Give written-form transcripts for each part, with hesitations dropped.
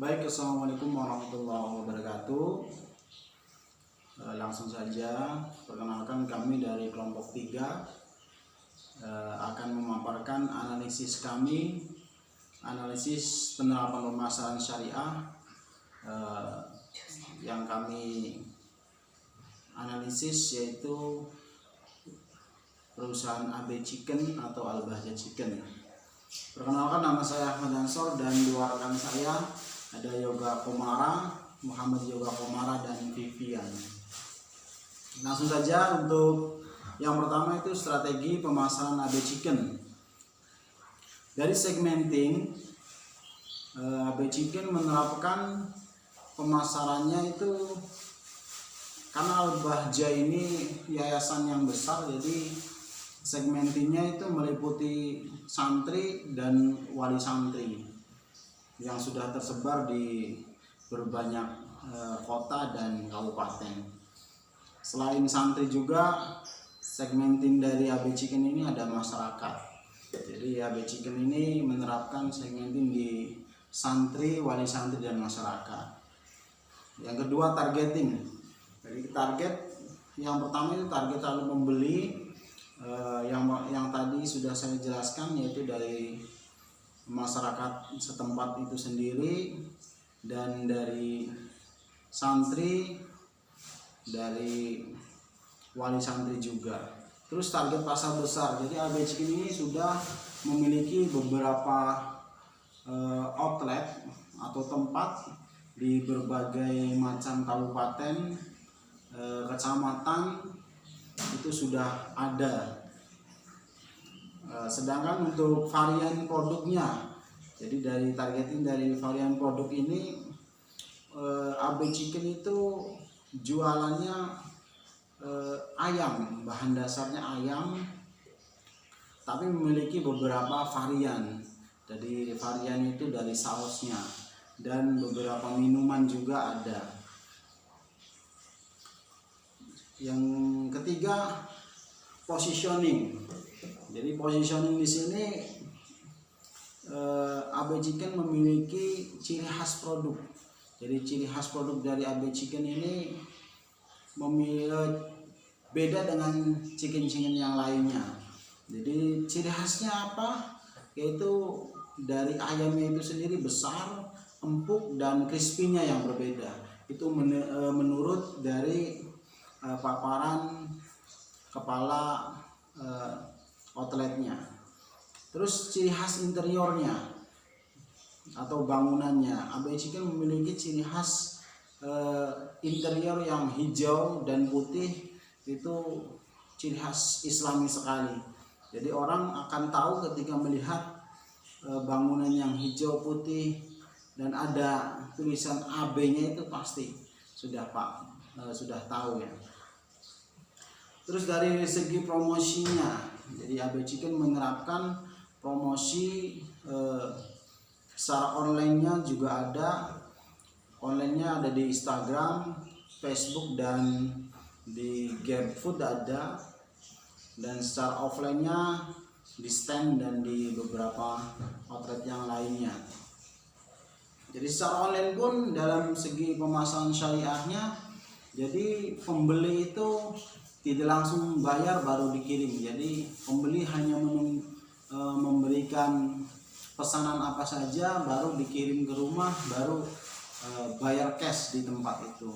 Baik, assalamualaikum warahmatullahi wabarakatuh. Langsung saja, perkenalkan kami dari kelompok 3 akan memaparkan analisis kami, analisis penerapan pemasaran syariah yang kami analisis, yaitu perusahaan AB Chicken atau Al-Bahjah Chicken. Perkenalkan, nama saya Ahmad Ansor dan dua rekan saya ada Yoga Komara, Muhammad Yoga Komara, dan Vivian. Langsung saja untuk yang pertama itu strategi pemasaran AB Chicken. Dari segmenting, AB Chicken menerapkan pemasarannya itu karena Al-Bahjah ini yayasan yang besar, jadi segmentingnya itu meliputi santri dan wali santri yang sudah tersebar di berbanyak kota dan kabupaten. Selain santri juga, segmenting dari AB Chicken ini ada masyarakat. Jadi AB Chicken ini menerapkan segmenting di santri, wali santri, dan masyarakat. Yang kedua, targeting. Jadi target yang pertama itu target calon pembeli, yang tadi sudah saya jelaskan, yaitu dari masyarakat setempat itu sendiri dan dari santri, dari wali santri juga. Terus target pasar besar. Jadi AB Chicken ini sudah memiliki beberapa outlet atau tempat di berbagai macam kabupaten, kecamatan, itu sudah ada. Sedangkan untuk varian produknya, jadi dari targeting dari varian produk ini, AB Chicken itu jualannya ayam, bahan dasarnya ayam, tapi memiliki beberapa varian. Jadi varian itu dari sausnya dan beberapa minuman juga ada. Yang ketiga, positioning. Jadi positioning di sini, AB Chicken memiliki ciri khas produk. Jadi ciri khas produk dari AB Chicken ini beda dengan chicken yang lainnya. Jadi ciri khasnya apa? Yaitu dari ayamnya itu sendiri besar, empuk, dan crispy-nya yang berbeda. Itu menurut dari paparan kepala outletnya. Terus ciri khas interiornya atau bangunannya, AB Chicken memiliki ciri khas interior yang hijau dan putih, itu ciri khas Islami sekali. Jadi orang akan tahu ketika melihat bangunan yang hijau putih dan ada tulisan AB-nya, itu pasti sudah tahu ya. Terus dari segi promosinya, jadi AB Chicken menerapkan promosi secara online-nya juga ada. Online-nya ada di Instagram, Facebook, dan di GrabFood ada. Dan secara offline-nya di stand dan di beberapa outlet yang lainnya. Jadi secara online pun dalam segi pemasaran syariahnya, jadi pembeli itu tidak langsung bayar baru dikirim. Jadi pembeli hanya memberikan pesanan apa saja, baru dikirim ke rumah, baru bayar cash di tempat itu.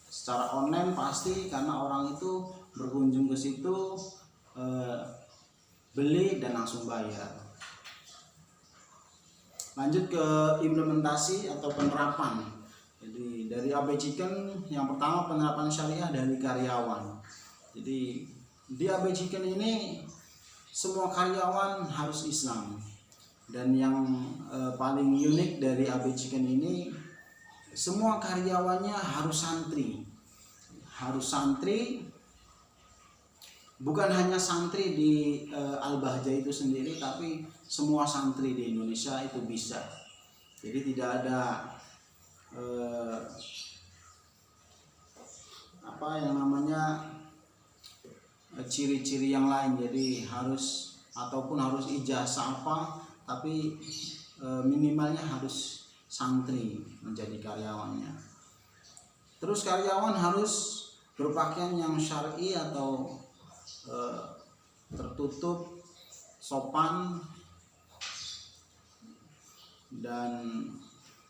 Secara online pasti, karena orang itu berkunjung ke situ, beli dan langsung bayar. Lanjut ke implementasi atau penerapan. Jadi dari AB Chicken, yang pertama penerapan syariah dari karyawan. Jadi di AB Chicken ini semua karyawan harus Islam. Dan yang paling unik dari AB Chicken ini, semua karyawannya harus santri. Harus santri, bukan hanya santri di Al-Bahjah itu sendiri, tapi semua santri di Indonesia itu bisa. Jadi tidak ada ciri-ciri yang lain. Jadi harus ijazah apa, tapi minimalnya harus santri menjadi karyawannya. Terus karyawan harus berpakaian yang syar'i atau tertutup, sopan. Dan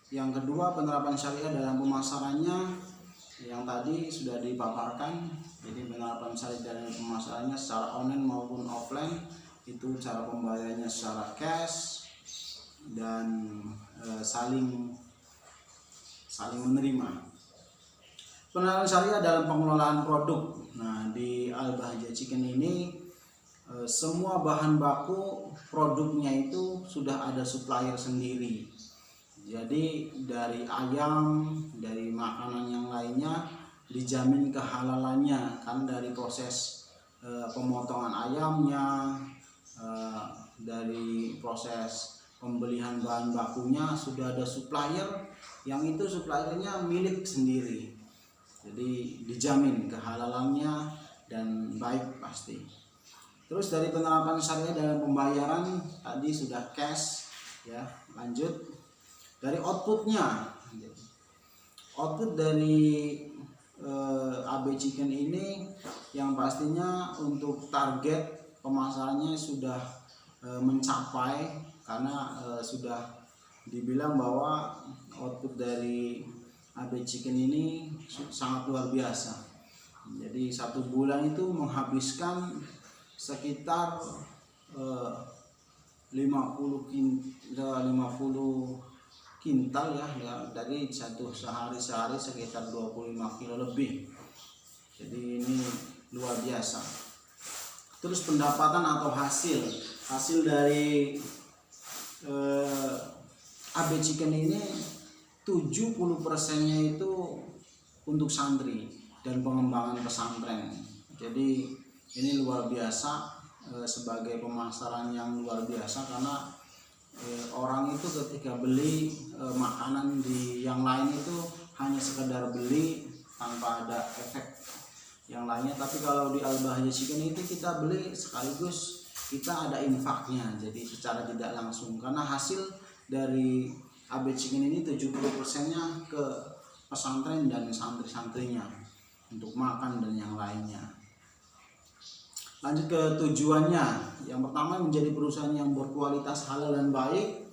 yang kedua, penerapan syariah dalam pemasarannya yang tadi sudah dipaparkan. Jadi penerapan syariah dalam pemasarannya secara online maupun offline, itu cara pembayarannya secara cash dan saling menerima. Penerapan syariah dalam pengelolaan produk. Nah, di Al-Bahjah Chicken ini semua bahan baku produknya itu sudah ada supplier sendiri. Jadi dari ayam, dari makanan yang lainnya dijamin kehalalannya, kan dari proses pemotongan ayamnya, dari proses pembelian bahan bakunya sudah ada supplier, yang itu suppliernya milik sendiri. Jadi dijamin kehalalannya dan baik pasti. Terus dari penerapan syariah dalam pembayaran tadi sudah cash ya. Lanjut dari outputnya. Output dari AB Chicken ini yang pastinya untuk target pemasarannya sudah mencapai, karena sudah dibilang bahwa output dari AB Chicken ini sangat luar biasa. Jadi 1 bulan itu menghabiskan sekitar 50 kintal ya, dari sehari sekitar 25 kilo lebih. Jadi ini luar biasa. Terus pendapatan atau hasil dari AB Chicken ini 70%-nya itu untuk santri dan pengembangan pesantren. Jadi ini luar biasa, sebagai pemasaran yang luar biasa, karena orang itu ketika beli makanan di yang lain itu hanya sekedar beli tanpa ada efek yang lainnya. Tapi kalau di Al-Bahjah Chicken itu kita beli sekaligus kita ada infaknya, jadi secara tidak langsung, karena hasil dari AB Chicken ini 70%-nya ke pesantren dan santri-santrinya untuk makan dan yang lainnya. Lanjut ke tujuannya. Yang pertama, menjadi perusahaan yang berkualitas halal dan baik,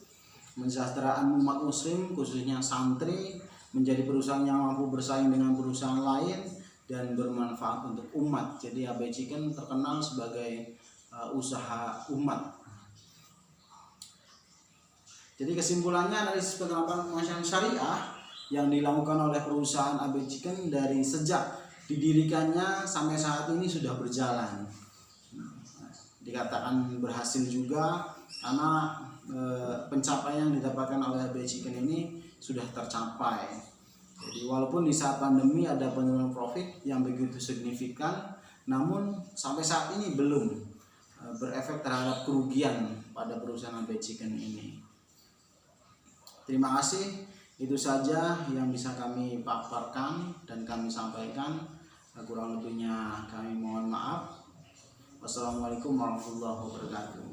mensejahterakan umat muslim khususnya santri, menjadi perusahaan yang mampu bersaing dengan perusahaan lain dan bermanfaat untuk umat. Jadi AB Chicken terkenal sebagai usaha umat. Jadi kesimpulannya, dari penerapan pemasaran syariah yang dilakukan oleh perusahaan AB Chicken dari sejak didirikannya sampai saat ini sudah berjalan. Dikatakan berhasil juga karena pencapaian yang didapatkan oleh AB Chicken ini sudah tercapai. Jadi walaupun di saat pandemi ada penurunan profit yang begitu signifikan, namun sampai saat ini belum berefek terhadap kerugian pada perusahaan AB Chicken ini. Terima kasih, itu saja yang bisa kami paparkan dan kami sampaikan. Kurang lebihnya kami mohon maaf. Wassalamualaikum warahmatullahi wabarakatuh.